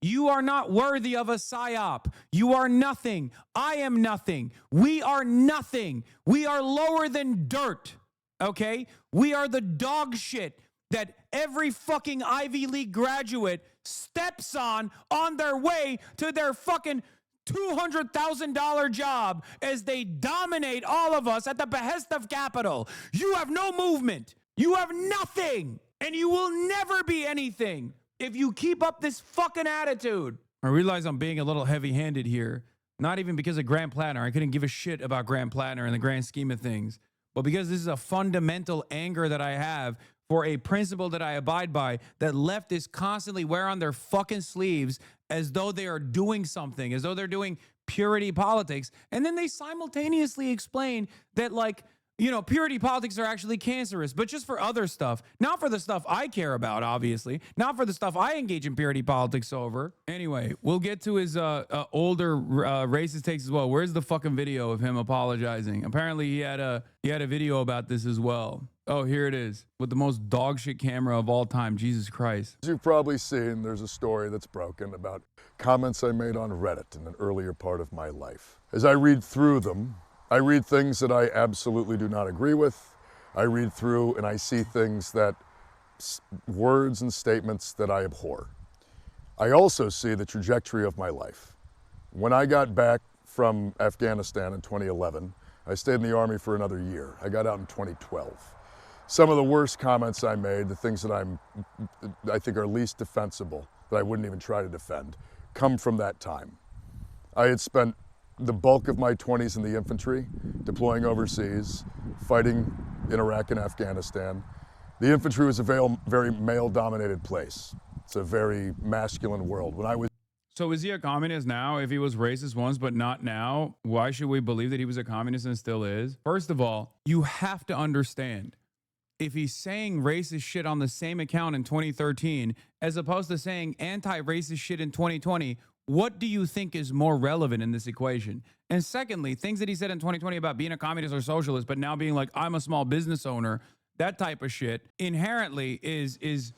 You are not worthy of a psyop. You are nothing. I am nothing. We are nothing. We are lower than dirt, okay? We are the dog shit that every fucking Ivy League graduate steps on their way to their fucking $200,000 job as they dominate all of us at the behest of capital. You have no movement. You have nothing. And you will never be anything if you keep up this fucking attitude. I realize I'm being a little heavy-handed here. Not even because of Grant Plattner. I couldn't give a shit about Grant Plattner in the grand scheme of things. But because this is a fundamental anger that I have for a principle that I abide by, that leftists constantly wear on their fucking sleeves as though they are doing something, as though they're doing purity politics. And then they simultaneously explain that, like, you know, purity politics are actually cancerous, but just for other stuff. Not for the stuff I care about, obviously. Not for the stuff I engage in purity politics over. Anyway, we'll get to his older racist takes as well. Where's the fucking video of him apologizing? Apparently he had a video about this as well. Oh, here it is, with the most dog shit camera of all time. Jesus Christ. As you've probably seen, there's a story that's broken about comments I made on Reddit in an earlier part of my life. As I read through them, I read things that I absolutely do not agree with. I read through and I see things that, words and statements that I abhor. I also see the trajectory of my life. When I got back from Afghanistan in 2011, I stayed in the Army for another year. I got out in 2012. Some of the worst comments I made, the things that I think are least defensible, that I wouldn't even try to defend, come from that time. I had spent the bulk of my 20s in the infantry, deploying overseas, fighting in Iraq and Afghanistan. The infantry was a very male-dominated place. It's a very masculine world. When I was So is he a communist now? If he was racist once but not now, why should we believe that he was a communist and still is? First of all, you have to understand, if he's saying racist shit on the same account in 2013 as opposed to saying anti-racist shit in 2020, what do you think is more relevant in this equation? And secondly, things that he said in 2020 about being a communist or socialist, but now being like, I'm a small business owner, that type of shit, inherently is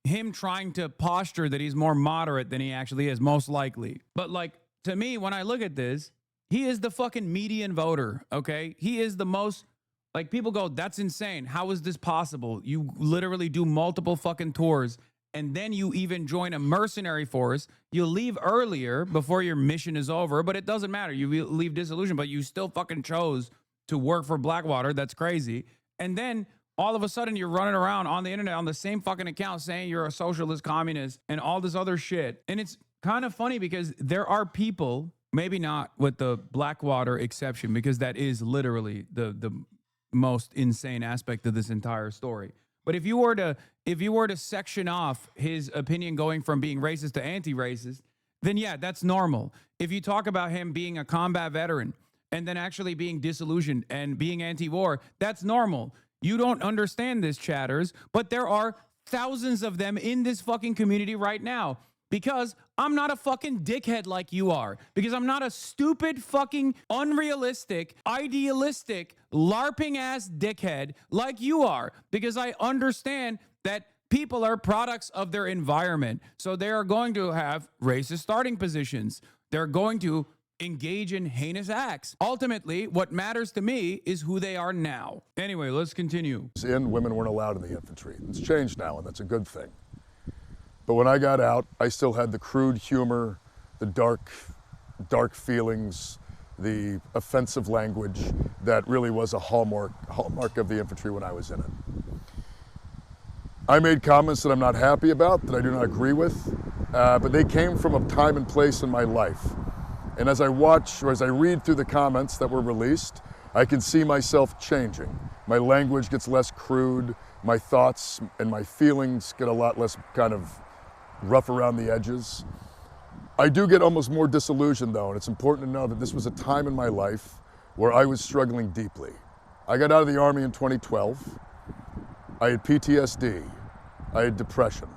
him trying to posture that he's more moderate than he actually is, most likely. But like, to me, when I look at this, he is the fucking median voter, okay? He is the most, like, people go, that's insane. How is this possible? You literally do multiple fucking tours and then you even join a mercenary force. You leave earlier before your mission is over, but it doesn't matter. You leave Disillusionment, but you still fucking chose to work for Blackwater. That's crazy. And then all of a sudden you're running around on the internet on the same fucking account saying you're a socialist, communist, and all this other shit. And it's kind of funny because there are people, maybe not with the Blackwater exception, because that is literally the most insane aspect of this entire story. But if you were to section off his opinion going from being racist to anti-racist, then yeah, that's normal. If you talk about him being a combat veteran and then actually being disillusioned and being anti-war, that's normal. You don't understand this, chatters, but there are thousands of them in this fucking community right now. Because I'm not a fucking dickhead like you are. Because I'm not a stupid, fucking, unrealistic, idealistic, LARPing ass dickhead like you are. Because I understand that people are products of their environment. So they are going to have racist starting positions. They're going to engage in heinous acts. Ultimately, what matters to me is who they are now. Anyway, let's continue. Women weren't allowed in the infantry. It's changed now, and that's a good thing. But when I got out, I still had the crude humor, the dark feelings, the offensive language that really was a hallmark of the infantry when I was in it. I made comments that I'm not happy about, that I do not agree with, but they came from a time and place in my life. And as I watch, or as I read through the comments that were released, I can see myself changing. My language gets less crude, my thoughts and my feelings get a lot less kind of rough around the edges. I do get almost more disillusioned though, and it's important to know that this was a time in my life where I was struggling deeply. I got out of the Army in 2012. I had PTSD, I had depression.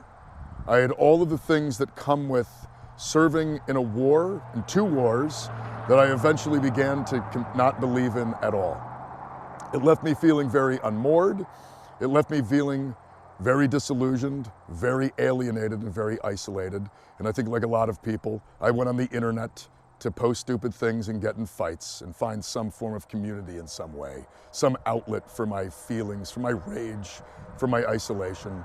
I had all of the things that come with serving in a war, in 2 wars, that I eventually began to not believe in at all. It left me feeling very unmoored. It left me feeling very disillusioned, very alienated, and very isolated. And I think, like a lot of people, I went on the internet to post stupid things and get in fights and find some form of community in some way, some outlet for my feelings, for my rage, for my isolation.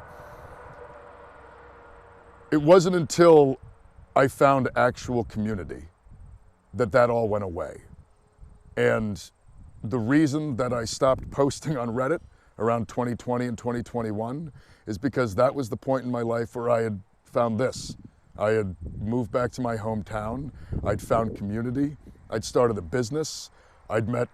It wasn't until I found actual community that all went away. And the reason that I stopped posting on Reddit around 2020 and 2021 is because that was the point in my life where I had found this. I had moved back to my hometown. I'd found community. I'd started a business. I'd met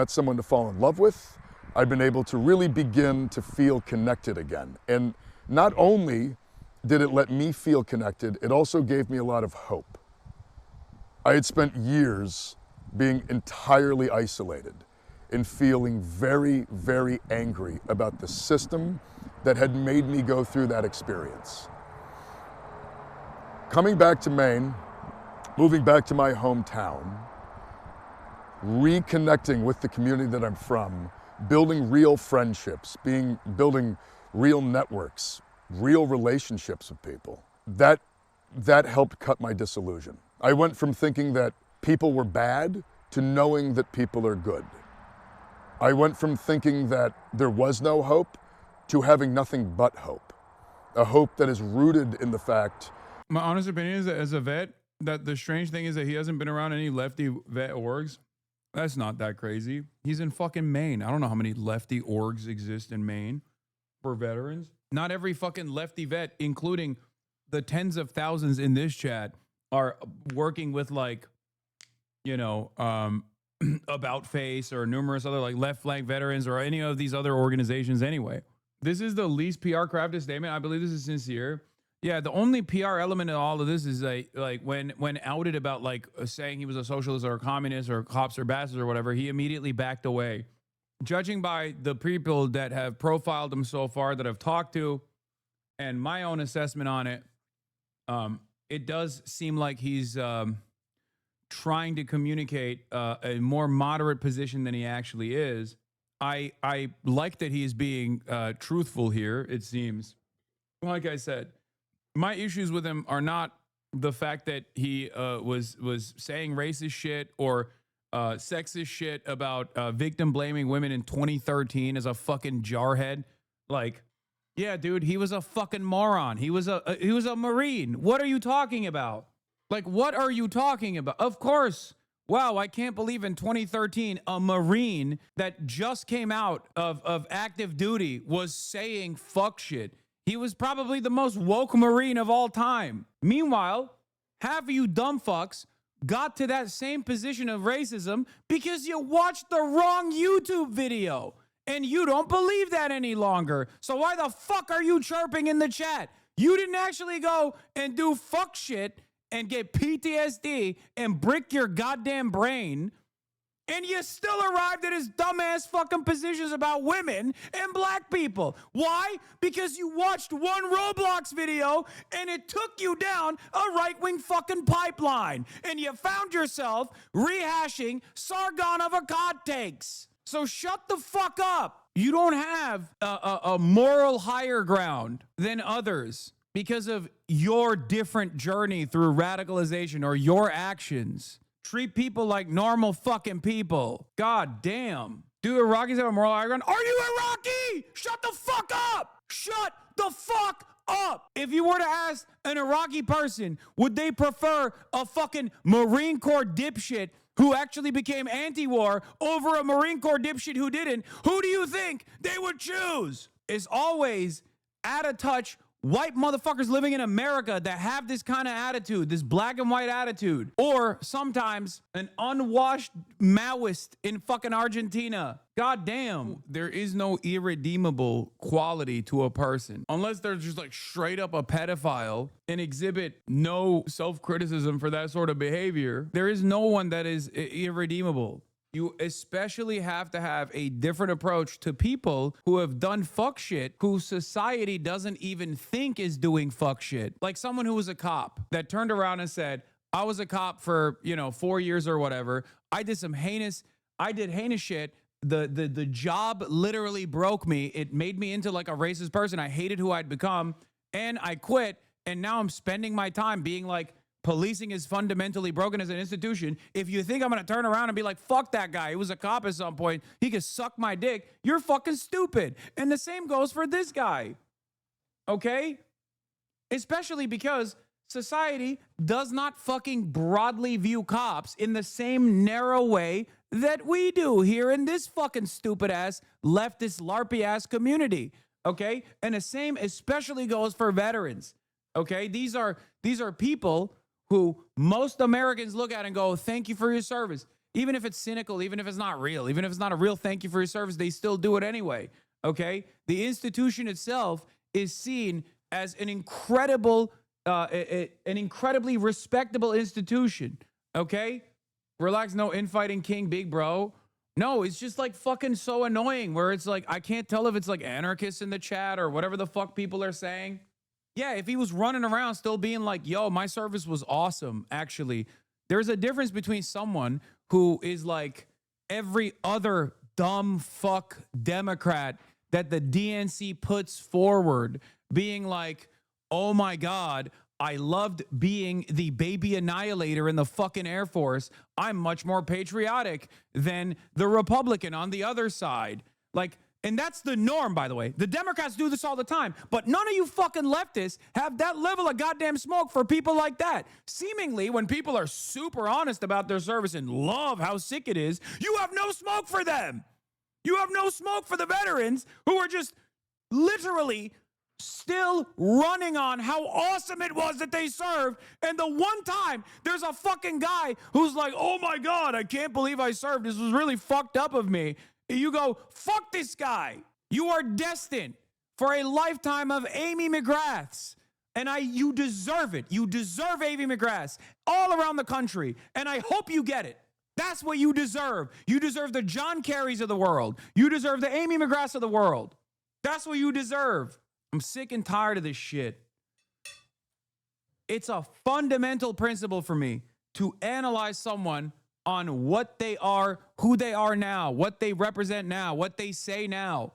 someone to fall in love with. I'd been able to really begin to feel connected again. And not only did it let me feel connected, it also gave me a lot of hope. I had spent years being entirely isolated and feeling very, very angry about the system that had made me go through that experience. Coming back to Maine, moving back to my hometown, reconnecting with the community that I'm from, building real friendships, building real networks, real relationships with people, that helped cut my disillusion. I went from thinking that people were bad to knowing that people are good. I went from thinking that there was no hope to having nothing but hope. A hope that is rooted in the fact. My honest opinion is that as a vet, that the strange thing is that he hasn't been around any lefty vet orgs. That's not that crazy. He's in fucking Maine. I don't know how many lefty orgs exist in Maine for veterans. Not every fucking lefty vet, including the tens of thousands in this chat, are working with like, About Face or numerous other like left flank veterans or any of these other organizations anyway. This is the least PR crafted statement. I believe this is sincere. Yeah, the only PR element of all of this is like when outed about like saying he was a socialist or a communist or cops or bastards or whatever, he immediately backed away. Judging by the people that have profiled him so far that I've talked to and my own assessment on it, it does seem like he's trying to communicate a more moderate position than he actually is. I like that he is being truthful here, it seems. Like I said, my issues with him are not the fact that he was saying racist shit or sexist shit about victim blaming women in 2013 as a fucking jarhead. Like, yeah, dude, he was a fucking moron. He was a Marine. What are you talking about? Like, what are you talking about? Of course. Wow, I can't believe in 2013, a Marine that just came out of active duty was saying fuck shit. He was probably the most woke Marine of all time. Meanwhile, half of you dumb fucks got to that same position of racism because you watched the wrong YouTube video. And you don't believe that any longer. So why the fuck are you chirping in the chat? You didn't actually go and do fuck shit and get PTSD and brick your goddamn brain, and you still arrived at his dumbass fucking positions about women and black people. Why? Because you watched one Roblox video and it took you down a right-wing fucking pipeline, and you found yourself rehashing Sargon of Akkad takes. So shut the fuck up. You don't have a moral higher ground than others because of your different journey through radicalization or your actions. Treat people like normal fucking people. God damn. Do Iraqis have a moral high ground? Are you Iraqi? Shut the fuck up. Shut the fuck up. If you were to ask an Iraqi person, would they prefer a fucking Marine Corps dipshit who actually became anti-war over a Marine Corps dipshit who didn't, who do you think they would choose? It's always out of touch white motherfuckers living in America that have this kind of attitude, this black and white attitude. Or sometimes an unwashed Maoist in fucking Argentina. God damn. There is no irredeemable quality to a person. Unless they're just like straight up a pedophile and exhibit no self-criticism for that sort of behavior. There is no one that is irredeemable. You especially have to have a different approach to people who have done fuck shit, who society doesn't even think is doing fuck shit. Like someone who was a cop that turned around and said, I was a cop for, 4 years or whatever. I did heinous shit. the job literally broke me. It made me into like a racist person. I hated who I'd become, and I quit. And now I'm spending my time being like, policing is fundamentally broken as an institution. If you think I'm going to turn around and be like, fuck that guy, he was a cop at some point, he could suck my dick, you're fucking stupid. And the same goes for this guy. Okay? Especially because society does not fucking broadly view cops in the same narrow way that we do here in this fucking stupid ass leftist LARPy ass community. Okay? And the same especially goes for veterans. Okay? These are people who most Americans look at and go, thank you for your service. Even if it's cynical, even if it's not real, even if it's not a real thank you for your service, they still do it anyway. Okay? The institution itself is seen as an incredibly respectable institution. Okay? Relax, no infighting king, big bro. No, it's just like fucking so annoying where it's like, I can't tell if it's like anarchists in the chat or whatever the fuck people are saying. Yeah, if he was running around still being like, yo, my service was awesome, actually. There's a difference between someone who is like every other dumb fuck Democrat that the DNC puts forward, being like, oh my God, I loved being the baby annihilator in the fucking Air Force. I'm much more patriotic than the Republican on the other side. Like, and that's the norm, by the way. The Democrats do this all the time, but none of you fucking leftists have that level of goddamn smoke for people like that. Seemingly, when people are super honest about their service and love how sick it is, you have no smoke for them. You have no smoke for the veterans who are just literally still running on how awesome it was that they served. And the one time there's a fucking guy who's like, oh my God, I can't believe I served. This was really fucked up of me. You go, fuck this guy. You are destined for a lifetime of Amy McGraths. And you deserve it. You deserve Amy McGraths all around the country. And I hope you get it. That's what you deserve. You deserve the John Kerrys of the world. You deserve the Amy McGraths of the world. That's what you deserve. I'm sick and tired of this shit. It's a fundamental principle for me to analyze someone on what they are, who they are now, what they represent now, what they say now.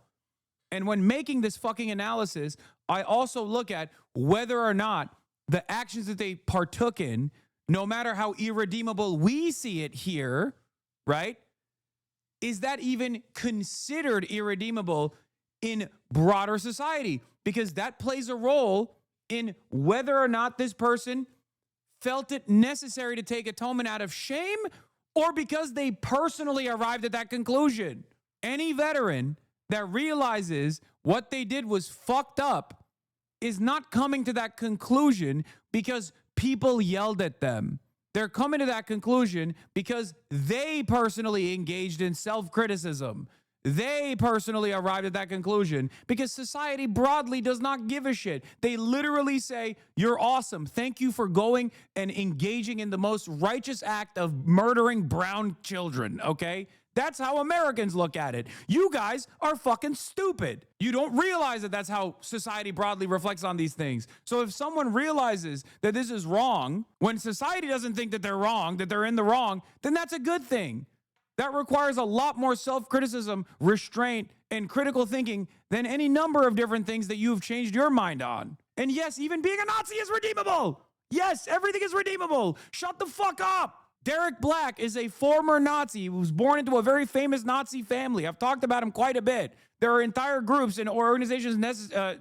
And when making this fucking analysis, I also look at whether or not the actions that they partook in, no matter how irredeemable we see it here, right? Is that even considered irredeemable in broader society? Because that plays a role in whether or not this person felt it necessary to take atonement out of shame or because they personally arrived at that conclusion. Any veteran that realizes what they did was fucked up is not coming to that conclusion because people yelled at them. They're coming to that conclusion because they personally engaged in self-criticism. They personally arrived at that conclusion because society broadly does not give a shit. They literally say, you're awesome. Thank you for going and engaging in the most righteous act of murdering brown children, okay? That's how Americans look at it. You guys are fucking stupid. You don't realize that that's how society broadly reflects on these things. So if someone realizes that this is wrong, when society doesn't think that they're wrong, that they're in the wrong, then that's a good thing. That requires a lot more self-criticism, restraint, and critical thinking than any number of different things that you've changed your mind on. And yes, even being a Nazi is redeemable. Yes, everything is redeemable. Shut the fuck up. Derek Black is a former Nazi who was born into a very famous Nazi family. I've talked about him quite a bit. There are entire groups and organizations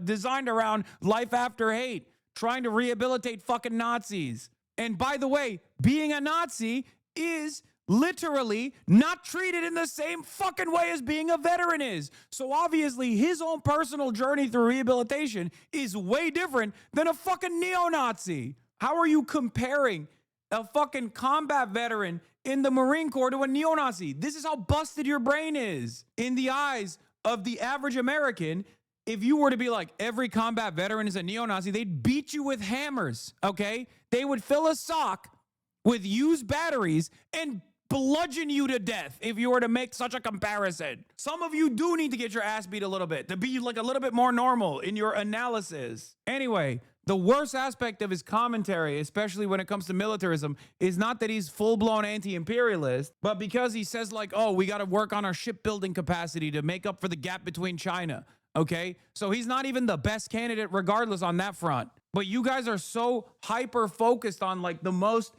designed around life after hate, trying to rehabilitate fucking Nazis. And by the way, being a Nazi is literally not treated in the same fucking way as being a veteran is. So obviously his own personal journey through rehabilitation is way different than a fucking neo-Nazi. How are you comparing a fucking combat veteran in the Marine Corps to a neo-Nazi? This is how busted your brain is. In the eyes of the average American, if you were to be like, every combat veteran is a neo-Nazi, they'd beat you with hammers, okay? They would fill a sock with used batteries and bludgeon you to death if you were to make such a comparison. Some of you do need to get your ass beat a little bit to be like a little bit more normal in your analysis. Anyway, the worst aspect of his commentary, especially when it comes to militarism, is not that he's full-blown anti-imperialist, but because he says like, oh, we got to work on our shipbuilding capacity to make up for the gap between China. Okay, so he's not even the best candidate regardless on that front. But you guys are so hyper focused on like the most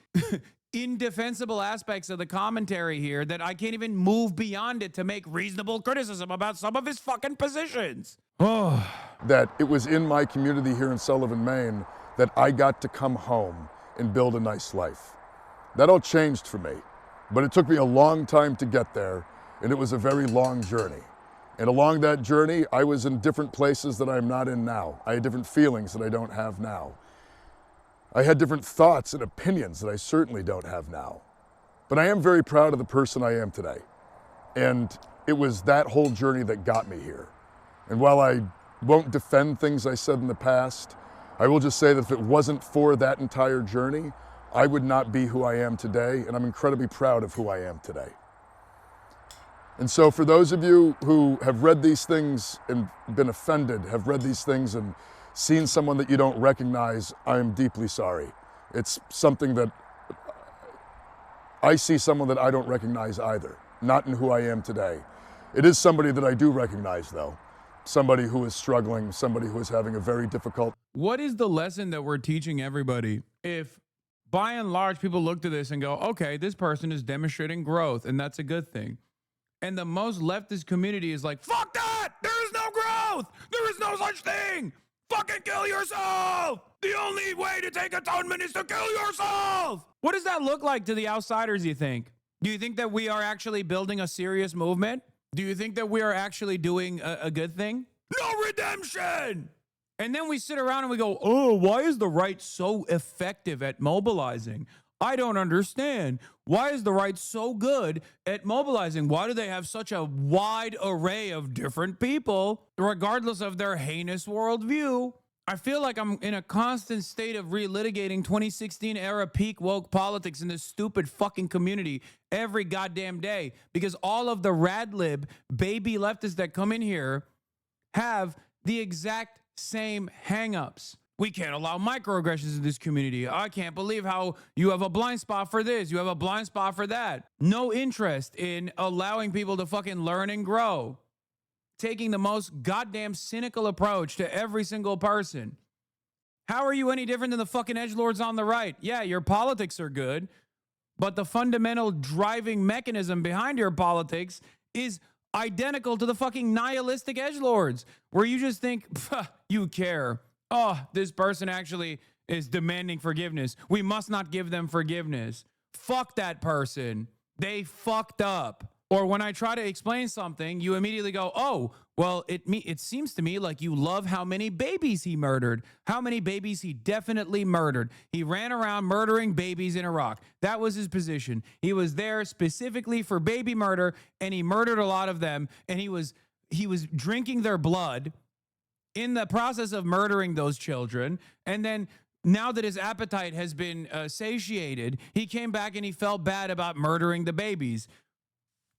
indefensible aspects of the commentary here that I can't even move beyond it to make reasonable criticism about some of his fucking positions. Oh, that it was in my community here in Sullivan, Maine, that I got to come home and build a nice life. That all changed for me, but it took me a long time to get there, and it was a very long journey. And along that journey, I was in different places that I'm not in now. I had different feelings that I don't have now. I had different thoughts and opinions that I certainly don't have now. But I am very proud of the person I am today. And it was that whole journey that got me here. And while I won't defend things I said in the past, I will just say that if it wasn't for that entire journey, I would not be who I am today, and I'm incredibly proud of who I am today. And so for those of you who have read these things and been offended, have read these things and seen someone that you don't recognize, I am deeply sorry. It's something that I see someone that I don't recognize either, not in who I am today. It is somebody that I do recognize though. Somebody who is struggling, somebody who is having a very difficult. What is the lesson that we're teaching everybody? If by and large people look to this and go, okay, this person is demonstrating growth and that's a good thing. And the most leftist community is like, fuck that! There is no growth! There is no such thing! Fucking kill yourself! The only way to take atonement is to kill yourself! What does that look like to the outsiders, you think? Do you think that we are actually building a serious movement? Do you think that we are actually doing a good thing? No redemption! And then we sit around and we go, oh, why is the right so effective at mobilizing? I don't understand. Why is the right so good at mobilizing? Why do they have such a wide array of different people, regardless of their heinous worldview? I feel like I'm in a constant state of relitigating 2016 era peak woke politics in this stupid fucking community every goddamn day, because all of the rad lib baby leftists that come in here have the exact same hangups. We can't allow microaggressions in this community. I can't believe how you have a blind spot for this. You have a blind spot for that. No interest in allowing people to fucking learn and grow. Taking the most goddamn cynical approach to every single person. How are you any different than the fucking edgelords on the right? Yeah, your politics are good, but the fundamental driving mechanism behind your politics is identical to the fucking nihilistic edgelords, where you just think, you care. Oh, this person actually is demanding forgiveness. We must not give them forgiveness. Fuck that person. They fucked up. Or when I try to explain something, you immediately go, oh, well, it seems to me like you love how many babies he murdered. How many babies he definitely murdered. He ran around murdering babies in Iraq. That was his position. He was there specifically for baby murder, and he murdered a lot of them, and he was drinking their blood in the process of murdering those children. And then now that his appetite has been satiated, he came back and he felt bad about murdering the babies.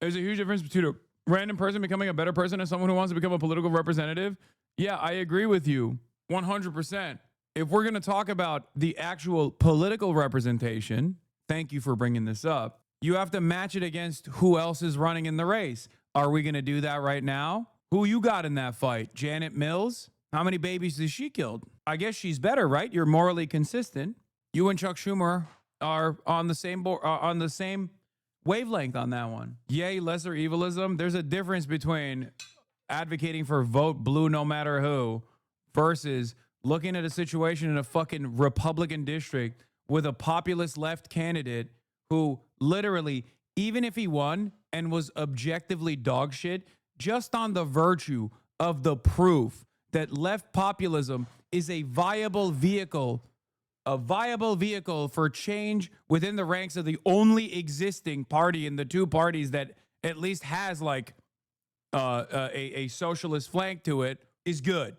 There's a huge difference between a random person becoming a better person and someone who wants to become a political representative. Yeah, I agree with you 100%. If we're going to talk about the actual political representation, thank you for bringing this up, you have to match it against who else is running in the race. Are we going to do that right now? Who you got in that fight? Janet Mills? How many babies has she killed? I guess she's better, right? You're morally consistent. You and Chuck Schumer are on the same on the same wavelength on that one. Yay, lesser evilism. There's a difference between advocating for vote blue no matter who versus looking at a situation in a fucking Republican district with a populist left candidate who literally, even if he won and was objectively dog shit, just on the virtue of the proof that left populism is a viable vehicle for change within the ranks of the only existing party in the two parties that at least has like a socialist flank to it, is good.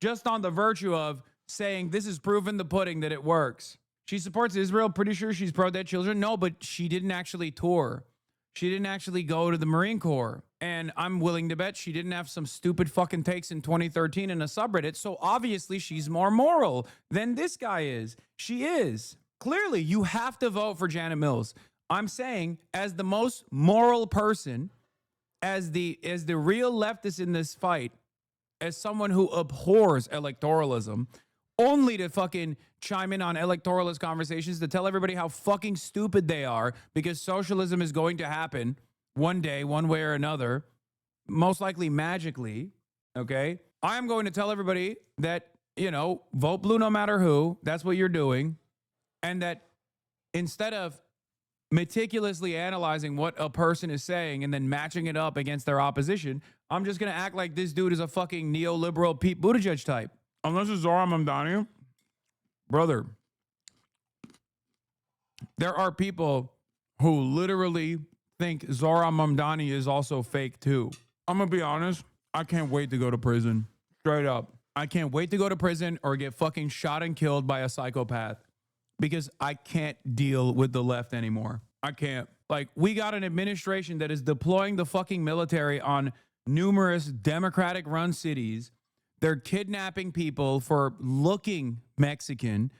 Just on the virtue of saying this is proof in the pudding that it works. She supports Israel. Pretty sure she's pro-dead children. No, but she didn't actually tour. She didn't actually go to the Marine Corps. And I'm willing to bet she didn't have some stupid fucking takes in 2013 in a subreddit. So obviously she's more moral than this guy is. She is. Clearly, you have to vote for Janet Mills. I'm saying, as the most moral person, as the real leftist in this fight, as someone who abhors electoralism, only to fucking chime in on electoralist conversations to tell everybody how fucking stupid they are because socialism is going to happen one day, one way or another, most likely magically, okay? I'm going to tell everybody that, you know, vote blue no matter who. That's what you're doing. And that instead of meticulously analyzing what a person is saying and then matching it up against their opposition, I'm just going to act like this dude is a fucking neoliberal Pete Buttigieg type. Unless it's Zohran Mamdani. Brother, there are people who literally think Zohran Mamdani is also fake too. I'm going to be honest. I can't wait to go to prison. Straight up. I can't wait to go to prison or get fucking shot and killed by a psychopath because I can't deal with the left anymore. I can't. Like, we got an administration that is deploying the fucking military on numerous Democratic-run cities. They're kidnapping people for looking Mexican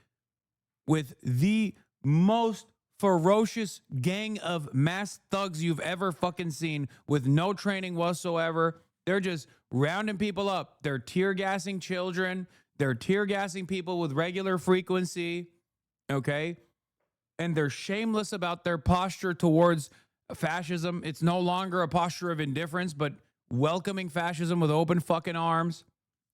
with the most ferocious gang of mass thugs you've ever fucking seen with no training whatsoever. They're just rounding people up. They're tear gassing children. They're tear gassing people with regular frequency. Okay? And they're shameless about their posture towards fascism. It's no longer a posture of indifference, but welcoming fascism with open fucking arms.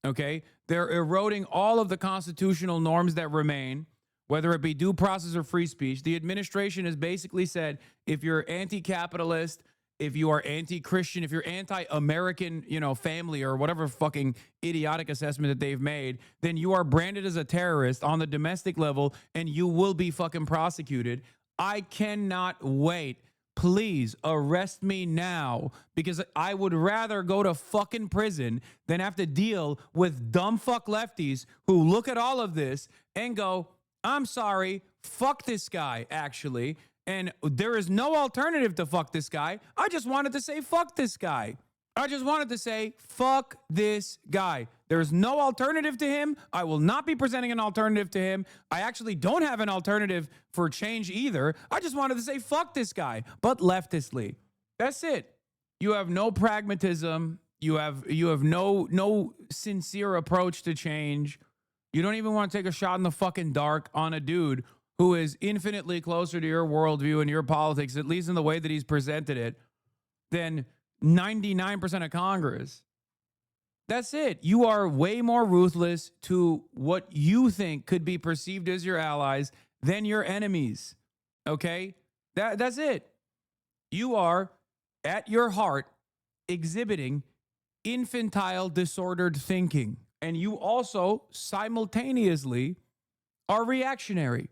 Okay? They're eroding all of the constitutional norms that remain, whether it be due process or free speech. The administration has basically said, if you're anti-capitalist, if you are anti-Christian, if you're anti-American, you know, family or whatever fucking idiotic assessment that they've made, then you are branded as a terrorist on the domestic level and you will be fucking prosecuted. I cannot wait. Please arrest me now because I would rather go to fucking prison than have to deal with dumb fuck lefties who look at all of this and go, I'm sorry, fuck this guy, actually. And there is no alternative to fuck this guy. I just wanted to say fuck this guy. I just wanted to say fuck this guy. There's no alternative to him. I will not be presenting an alternative to him. I actually don't have an alternative for change either. I just wanted to say fuck this guy, but leftistly. That's it. You have no pragmatism. You have no sincere approach to change. You don't even want to take a shot in the fucking dark on a dude who is infinitely closer to your worldview and your politics, at least in the way that he's presented it, than 99% of Congress. That's it. You are way more ruthless to what you think could be perceived as your allies than your enemies. Okay? That's it. You are, at your heart, exhibiting infantile, disordered thinking. And you also simultaneously are reactionary.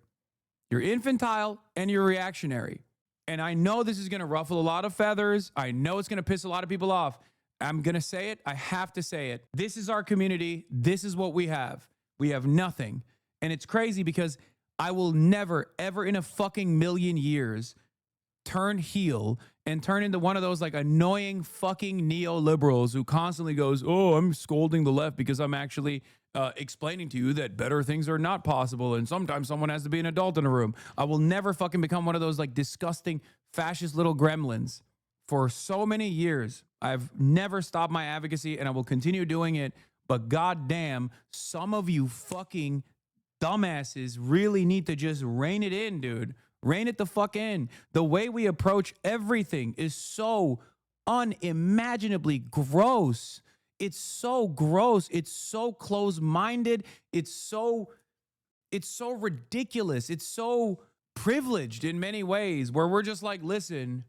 You're infantile and you're reactionary. And I know this is going to ruffle a lot of feathers. I know it's going to piss a lot of people off. I'm going to say it. I have to say it. This is our community. This is what we have. We have nothing. And it's crazy because I will never, ever in a fucking million years turn heel and turn into one of those like annoying fucking neoliberals who constantly goes, oh, I'm scolding the left because I'm actually explaining to you that better things are not possible and sometimes someone has to be an adult in a room. I will never fucking become one of those like disgusting fascist little gremlins. For so many years, I've never stopped my advocacy and I will continue doing it. But goddamn, some of you fucking dumbasses really need to just rein it in, dude. Rein it the fuck in. The way we approach everything is so unimaginably gross. It's so gross. It's so close-minded. It's so ridiculous. It's so privileged in many ways where we're just like, listen,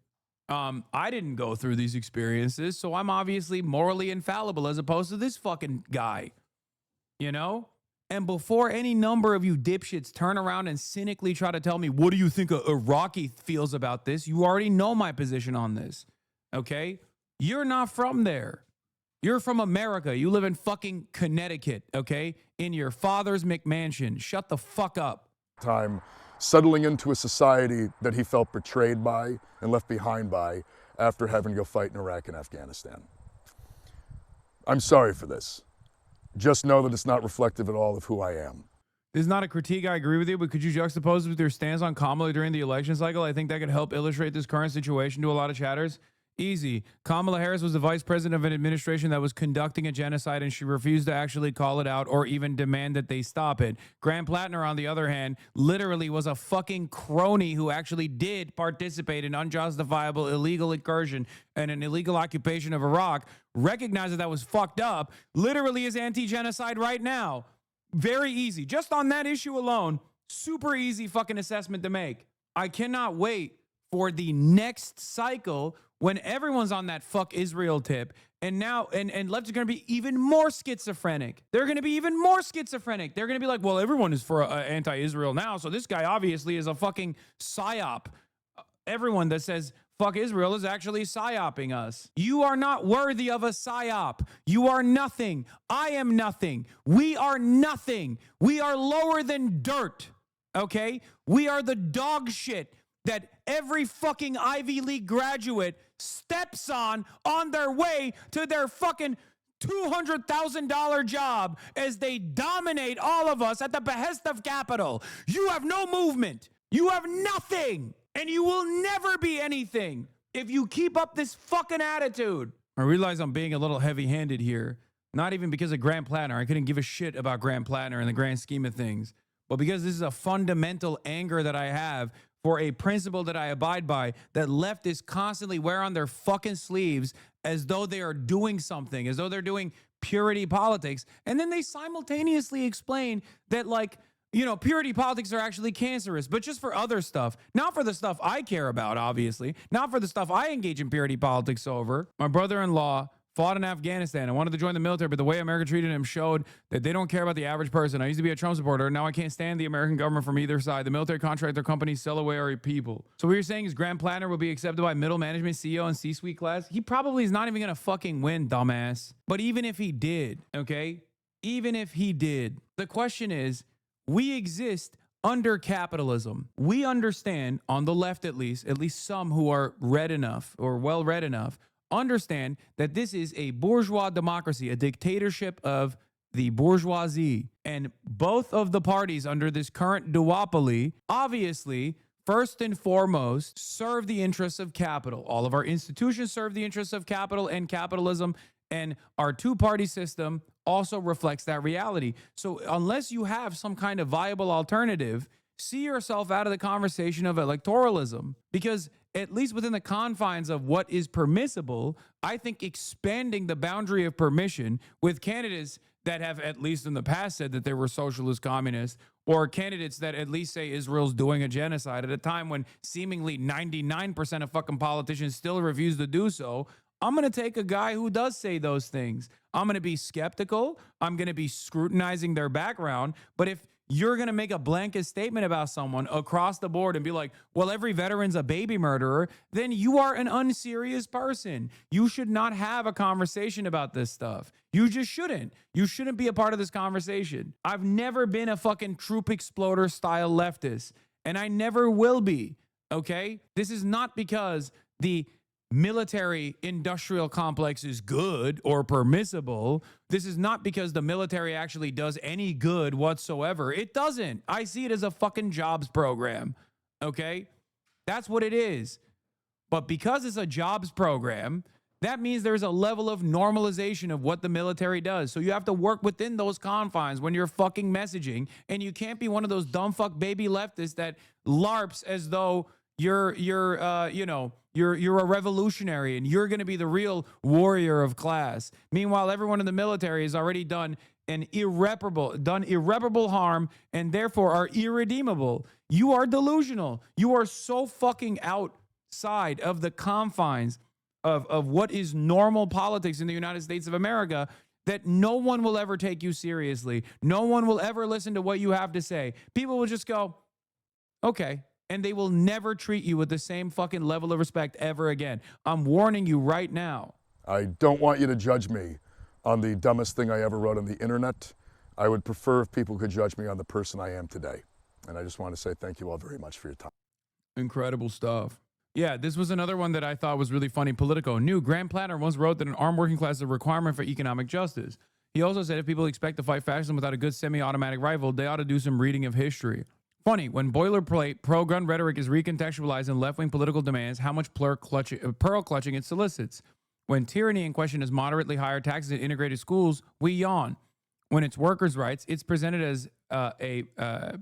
I didn't go through these experiences, so I'm obviously morally infallible as opposed to this fucking guy, you know? And before any number of you dipshits turn around and cynically try to tell me, what do you think a Iraqi feels about this? You already know my position on this, okay? You're not from there. You're from America. You live in fucking Connecticut, okay? In your father's McMansion. Shut the fuck up. Time settling into a society that he felt betrayed by and left behind by after having to go fight in Iraq and Afghanistan. I'm sorry for this. Just know that it's not reflective at all of who I am. This is not a critique, I agree with you, but could you juxtapose it with your stance on Kamala during the election cycle? I think that could help illustrate this current situation to a lot of chatters. Easy. Kamala Harris was the vice president of an administration that was conducting a genocide, and she refused to actually call it out or even demand that they stop it. Graham Plattner, on the other hand, literally was a fucking crony who actually did participate in unjustifiable illegal incursion and an illegal occupation of Iraq, recognized that was fucked up, literally is anti-genocide right now. Very easy. Just on that issue alone, super easy fucking assessment to make. I cannot wait for the next cycle when everyone's on that fuck Israel tip, and now and left is going to be even more schizophrenic. They're going to be even more schizophrenic. They're going to be like, well, everyone is for anti-Israel now, so this guy obviously is a fucking psyop. Everyone that says fuck Israel is actually psyoping us. You are not worthy of a psyop. You are nothing. I am nothing. We are nothing. We are lower than dirt, okay? We are the dog shit that every fucking Ivy League graduate steps on their way to their fucking $200,000 job as they dominate all of us at the behest of capital. You have no movement. You have nothing. And you will never be anything if you keep up this fucking attitude. I realize I'm being a little heavy-handed here. Not even because of Graham Plattner. I couldn't give a shit about Graham Plattner in the grand scheme of things. But because this is a fundamental anger that I have for a principle that I abide by, that leftists constantly wear on their fucking sleeves as though they are doing something, as though they're doing purity politics. And then they simultaneously explain that, like, you know, purity politics are actually cancerous, but just for other stuff. Not for the stuff I care about, obviously. Not for the stuff I engage in purity politics over. My brother-in-law fought in Afghanistan and wanted to join the military, but the way America treated him showed that they don't care about the average person. I used to be a Trump supporter. Now I can't stand the American government from either side. The military contract their companies sell away our people. So what you're saying is Graham Plattner will be accepted by middle management, CEO, and C-suite class? He probably is not even going to fucking win, dumbass. But even if he did, okay? Even if he did, the question is, we exist under capitalism. We understand, on the left at least some who are read enough or well-read enough, understand that this is a bourgeois democracy, a dictatorship of the bourgeoisie. And both of the parties under this current duopoly, obviously, first and foremost, serve the interests of capital. All of our institutions serve the interests of capital and capitalism, and our two-party system also reflects that reality. So unless you have some kind of viable alternative, see yourself out of the conversation of electoralism, because at least within the confines of what is permissible, I think expanding the boundary of permission with candidates that have at least in the past said that they were socialist communists, or candidates that at least say Israel's doing a genocide at a time when seemingly 99% of fucking politicians still refuse to do so, I'm going to take a guy who does say those things. I'm going to be skeptical. I'm going to be scrutinizing their background. But if you're going to make a blanket statement about someone across the board and be like, well, every veteran's a baby murderer, then you are an unserious person. You should not have a conversation about this stuff. You just shouldn't. You shouldn't be a part of this conversation. I've never been a fucking troop exploder style leftist, and I never will be, okay? This is not because the military industrial complex is good or permissible. This is not because the military actually does any good whatsoever. It doesn't. I see it as a fucking jobs program. Okay? That's what it is. But because it's a jobs program, that means there's a level of normalization of what the military does. So you have to work within those confines when you're fucking messaging, and you can't be one of those dumb fuck baby leftists that LARPs as though you're a revolutionary and you're going to be the real warrior of class. Meanwhile, everyone in the military has already done irreparable harm and therefore are irredeemable. You are delusional. You are so fucking outside of the confines of what is normal politics in the United States of America that no one will ever take you seriously. No one will ever listen to what you have to say. People will just go, okay. And they will never treat you with the same fucking level of respect ever again. I'm warning you right now. I don't want you to judge me on the dumbest thing I ever wrote on the internet. I would prefer if people could judge me on the person I am today. And I just want to say thank you all very much for your time. Incredible stuff. Yeah, this was another one that I thought was really funny. Politico. New Graham Platter once wrote that an armed working class is a requirement for economic justice. He also said if people expect to fight fascism without a good semi-automatic rifle, they ought to do some reading of history. Funny, when boilerplate pro-gun rhetoric is recontextualized in left-wing political demands, how much pearl clutching it solicits. When tyranny in question is moderately higher taxes and integrated schools, we yawn. When it's workers' rights, it's presented as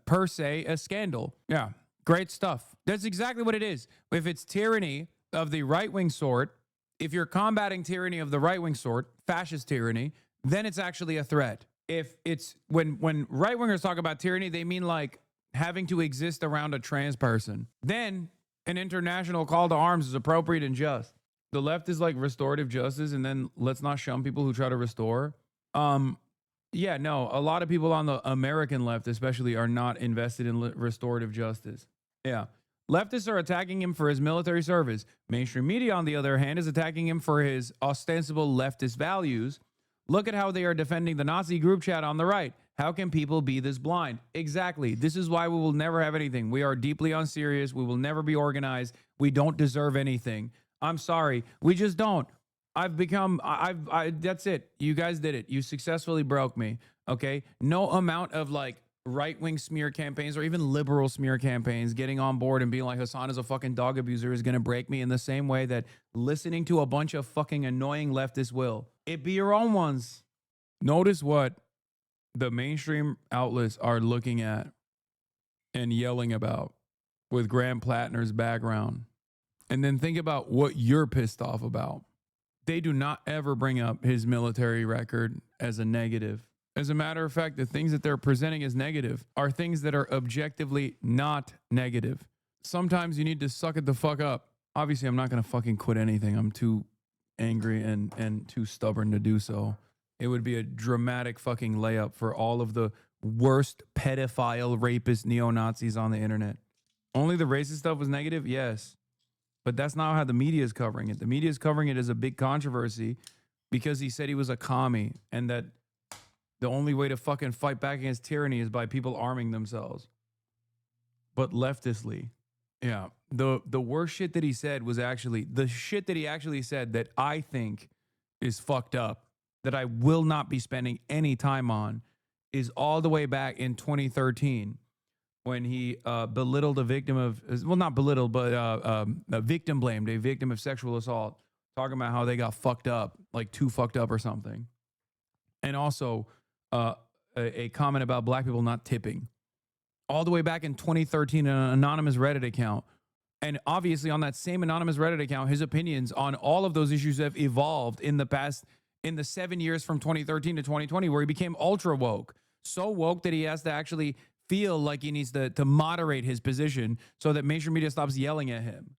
per se a scandal. Yeah, great stuff. That's exactly what it is. If it's tyranny of the right-wing sort, if you're combating tyranny of the right-wing sort, fascist tyranny, then it's actually a threat. If it's when right-wingers talk about tyranny, they mean like having to exist around a trans person. Then an international call to arms is appropriate and just. The left is like restorative justice, and then let's not shun people who try to restore. Yeah, no, a lot of people on the American left especially are not invested in restorative justice. Yeah. Leftists are attacking him for his military service. Mainstream media, on the other hand, is attacking him for his ostensible leftist values. Look at how they are defending the Nazi group chat on the right. How can people be this blind? Exactly. This is why we will never have anything. We are deeply unserious. We will never be organized. We don't deserve anything. I'm sorry. We just don't. That's it. You guys did it. You successfully broke me. Okay. No amount of like right-wing smear campaigns or even liberal smear campaigns getting on board and being like Hasan is a fucking dog abuser is going to break me in the same way that listening to a bunch of fucking annoying leftists will. It be your own ones. Notice what the mainstream outlets are looking at and yelling about with Graham Plattner's background. And then think about what you're pissed off about. They do not ever bring up his military record as a negative. As a matter of fact, the things that they're presenting as negative are things that are objectively not negative. Sometimes you need to suck it the fuck up. Obviously, I'm not going to fucking quit anything. I'm too angry and too stubborn to do so. It would be a dramatic fucking layup for all of the worst pedophile, rapist, neo-Nazis on the internet. Only the racist stuff was negative? Yes. But that's not how the media is covering it. The media is covering it as a big controversy because he said he was a commie and that the only way to fucking fight back against tyranny is by people arming themselves. But leftistly, yeah. The worst shit that he said was actually, the shit that he actually said that I think is fucked up, that I will not be spending any time on, is all the way back in 2013. When he belittled a victim of, well, not belittled, but victim blamed a victim of sexual assault, talking about how they got fucked up, like too fucked up or something. And also a comment about black people not tipping. All the way back in 2013, an anonymous Reddit account. And obviously on that same anonymous Reddit account, his opinions on all of those issues have evolved in the past, in the 7 years from 2013 to 2020, where he became ultra woke. So woke that he has to actually feel like he needs to moderate his position so that mainstream media stops yelling at him.